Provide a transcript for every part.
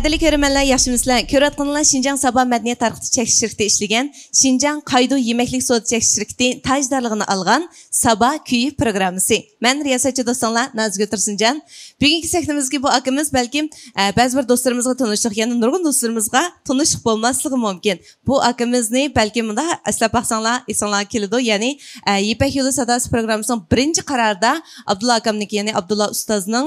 Qadrli ko'rmanlar, yaxshimisizlar? Ko'rayotganlar Şinjan Sabah Madaniyat tarqitish chekish shirkati ishlagan Şinjan Qaydu yemeklik soda chekish shirkati tajdorligini olgan Sabah kuyi programmasi. Men riyosatchi do'stlar Nazik O'tirsinjan. Bugungi sahnamizga bu akamiz balkim ba'zi bir do'stlarimizga tanishlik, yana nurg'un do'stlarimizga tanishib bo'lmasligi mumkin. Bu akamizni balkim bunda aslab baqsanglar, esinglar keladi. Ya'ni Yipak yo'li sadasi programmasining birinchi qarorida Abdulla akamniki, ya'ni Abdulla ustozning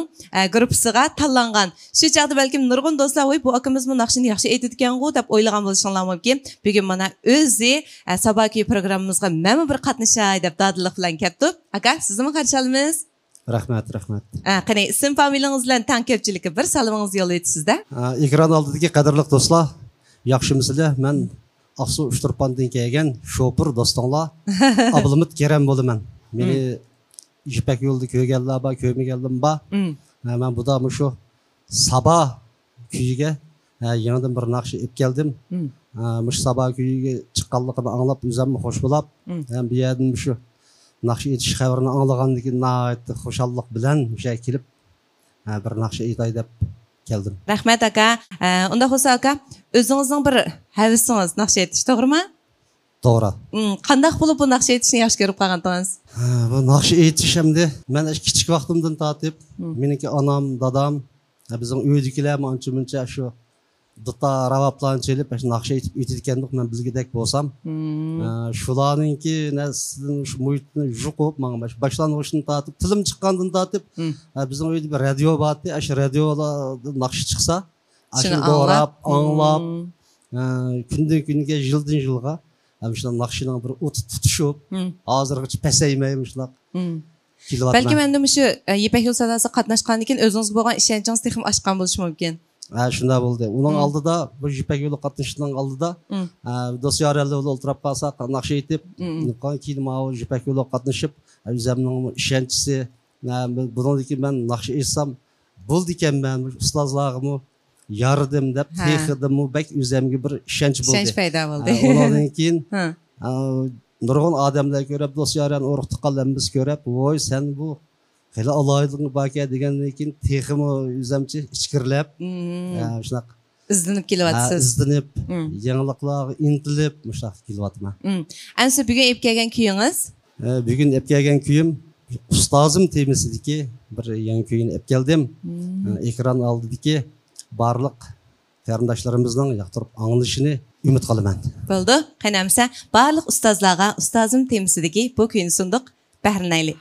gruppasiga tanlangan. Shu chaqda balkim nurg'un do'stlar, bu akamiz bu naqshini yaxshi aytadigan-ku deb o'ylagan bo'lishinglar mumkin. Bugun mana o'zi Sabah kuyi programmamizga mana bir qatnashay deb dadillik bilan keldi. Aka, sizni qarshi olamiz. Rahmat. Qani ism familiyangiz bilan tan ko'pchilikka bir salomingizni yo'llaydi sizda. Ekran oldidagi qadrli do'stlar, yaxshimisizlar? Men Aqsu Uchturpandan kelgan shopur do'stlar, Abdulhamid Kerem bo'laman. Meni Yipak yo'lda ko'rganlar bor, ko'rmaganlar bor. Men bu da shu Sabah kuyiga yangidan bir naqsh olib keldim. Mush Sabah kuyiga chiqqanligini anglab, o'zimni xush bo'lib, ham bu yerdan shu naqsh etish xabarini anglagandan keyin nihoyatda xushallik bilan o'sha kelib bir naqsh aytay deb keldim. Rahmat aka. Unda bo'lsa aka, o'zingizning bir havisingiz naqsh etish, to'g'rimi? To'g'ri. Qanday bo'lib bu naqsh etishni yaxshi ko'rib qolgandingiz? Bu naqsh etish hamda men kichik vaqtimdan tortib, meniki onam, dadam, bizning uydagilar ancha-muncha shu duta ravaplarni chelib, naqsh etib o'tayotgandik. Men bilgidek bo'lsam, shularninki shu muhitni yuqib, menga boshlang'ichdan tortib, tilim chiqqandan tortib, bizning uyda bir radio bor edi. Shu radiolarda naqsh chiqsa, shuni o'rab, anglab, kundan kunga, yildan yilga shular naqshining bir o't tutishib, hozirgacha pasaymay shular. Balki menda shu Yipak yo'l sadasi qatnashgandan keyin o'zingizga bo'lgan ishonchingiz texim oshgan bo'lishi mumkin. Shunday bo'ldi. Uning oldida bu Yipak yo'li qatnashishning oldida do'stlarlar o'ltirib qolsa, naqsh aytib, keyin men Yipak yo'li qatnashib, o'zimning ishonchisi, bundan keyin men naqsh aytsam bo'ldi ekan, men ustozlarga yardım deb texdim, bak o'zimga bir ishonch bo'ldi. Ishonch paydo bo'ldi. Undan keyin nurg'un odamlar ko'rib, do'stlarni o'rtoq qilamiz ko'rib, voy sen bu hali aloyidliging bor ekan degandan keyin texim o'zimcha ichkirlab, shunaqa izlanib kelyapsiz. Izlanib, yangiliklarga intilib, shunaqa kelyapman. Ansa bugun olib kelgan kuyingiz? Bugun olib kelgan kuyim ustozim temasidagi bir yangi kuyni olib keldim. Ekran oldidagi barliq qarindoshlarimizning yoqtirib anglashini umid qilaman. Bo'ldi. Qanamsa barliq ustozlarga ustozim temasidagi bu kuyni sunduq. Bahrinayli.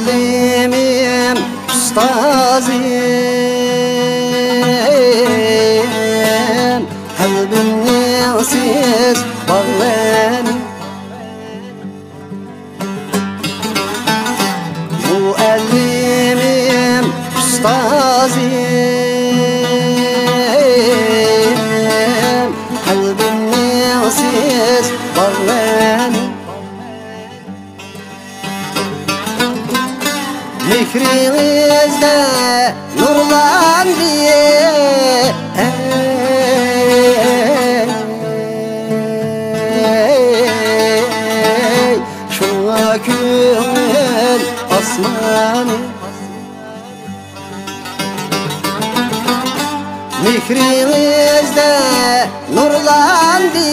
Muallimim, ustazim, kalbimni siz bağlayın. Muallimim, ustazim, kalbimni siz bağlayın. Fikrinizde nurlandı, şuna köngül asmanı. Fikrinizde nurlandı,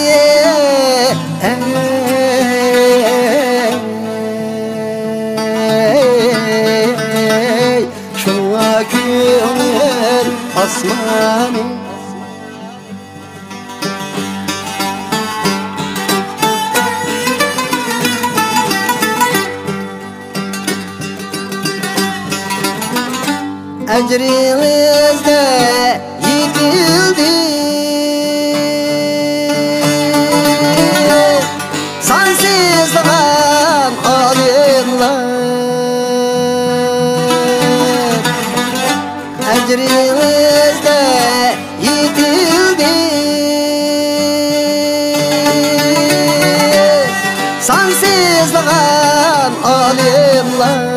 köngül asmanı. Ecrinizde yetildi, sansızlığa alınlar. Ecrinizde yetildi, sansızlığa alimler.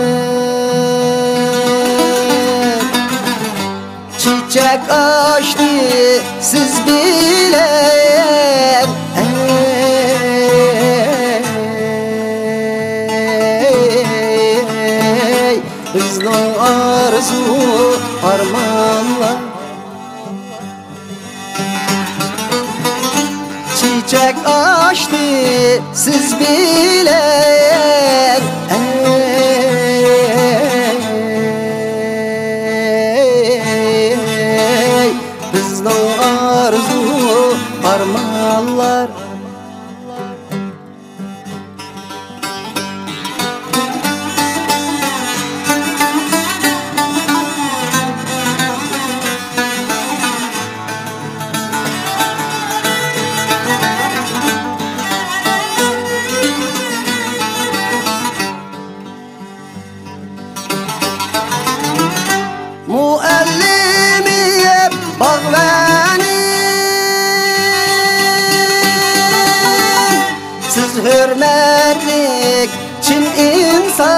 çiçek açtı siz bilen bizning arzu armanlar çiçek açtı siz bilen bizning arzu armanlar muallimiyim bağvenim siz hürmetlik çin insan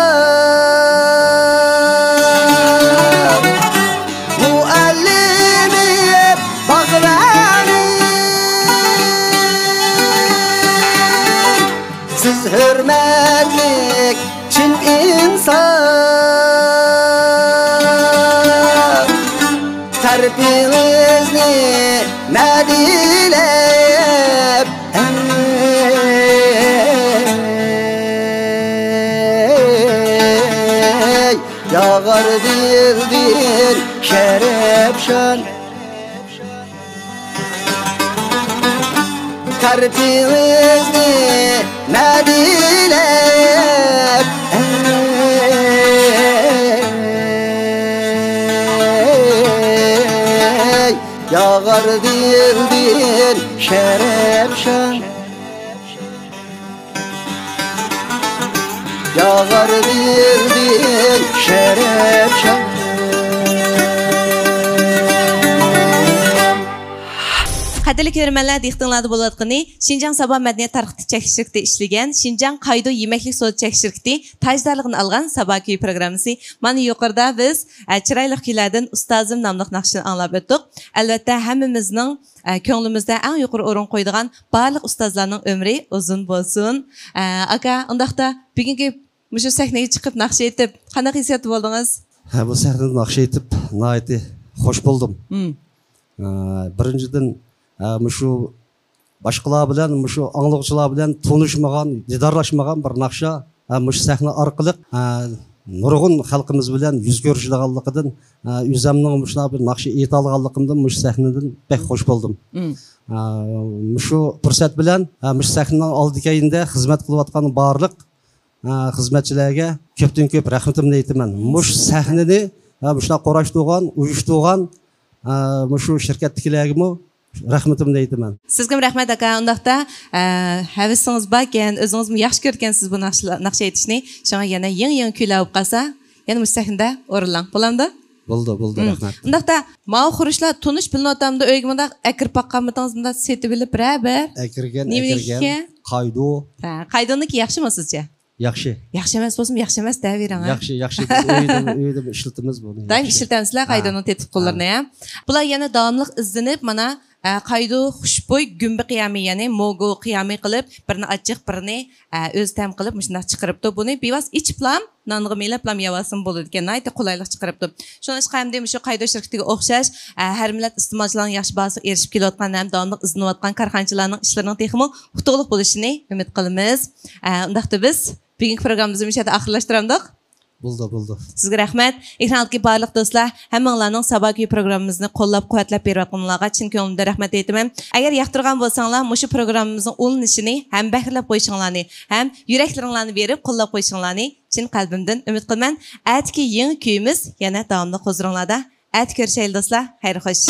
muallimiyim bağvenim siz hürmetlik çin insan terbiyenizni medilep yağar dildir şerefşan terbiyenizni medilep yağar dildir şerefşan yağar dildir şerefşan Qadrli ko'rmanlar, diqqatingizda bo'layotgani Şinjan Sabah madaniyat tarqitish chekishlikda ishlagan Şinjan Qaydo yemaklik so'zi chekishlikda tajdorligini olgan Sabah kuyi programmasi. Mana yuqorida biz chiroyli kuylardan ustozim nomli naqshni anglab o'tdik. Albatta hammamizning ko'nglimizda eng yuqori o'rin qo'yadigan barliq ustozlarning umri uzun bo'lsin. Aka, undaqda bugungi mushu sahnaga chiqib naqsh aytib, qanaqa hissiyat bo'ldingiz? Ha, bu sahnada naqsh aytib, nihoyatda xush bo'ldim. Birinchidan mushu boshqalar bilan mushu anglovchilar bilan tanishmagan, didorlashmagan bir naqsha mushu sahna orqali nurg'un xalqimiz bilan yuz ko'rishganligidan o'zimning mushuna bir naqsha ayta olganligimdan mushu sahnadan bek xush bo'ldim. Mushu fursat bilan mushu sahnaning oldikayinda xizmat qilayotgan barliq xizmatchilarga ko'pdan ko'p rahmatimni aytaman. Mushu sahnani mushuna qo'rashtirgan, uyushtirgan mushu shirkatdagilarga rahmatimni aytaman. Sizga rahmat aka. Undaqda havisingiz bor ekan, o'zingiz yaxshi ko'rgansiz bu naqsh aytishni. Shunga yana yangi kuylar olib qolsa, yana mustahinda o'rinlang. Bo'lamdi? Bo'ldi, rahmat. Undaqda ma'u xurishlar tunish bilnotamda o'yga bunda akir paqqanmitingiz bunda setib bilib birabir. Akirgan. Qaydo. Qaydoniki yaxshimi sizcha? Yaxshi. Yaxshi emas bo'lsa, yaxshi emas deyvering. Yaxshi. Uyda ishlatamiz buni. Doim ishlatamizlar qaydoni tetib qo'llarini ham. Bular yana davomli izlanib, mana qaydo xushbo'y gumbi qiyami, ya'ni mogo qiyami qilib, birini ochiq, birini o'z tam qilib, shunday chiqaribdi. Buni bevas ichplam, nonga melaplam yavasin bo'ladi ekan, ayta qulaylik chiqaribdi. Shuning uchun ham deymi, shu qaydo shirkatiga o'xshash, har millat iste'molchilarning yaxshi bahosiga erishib kelayotgan, ham davomli izlanayotgan korxonachilarning ishlarining texmi utuqliq bo'lishini umid qilamiz. Undaqda biz bugungi programmamizni mishada oxirlashtiramiz. Bo'ldi. Sizga rahmat. Ekrandagi barliq do'stlar, hammanglarning Sabah kuyi programmamizni qo'llab-quvvatlab berayotganlarga chin ko'nglimdan rahmat aytaman. Agar yoqtirgan bo'lsanglar, mushu programmamizning ulanishini ham bahrlab qo'yishinglarni, ham yuraklaringlarni berib qo'llab qo'yishinglarni chin qalbimdan umid qilaman. Atki yangi kuyimiz yana davomli huzuringlarda. At ko'rishaylik do'stlar. Xayr xo'sh.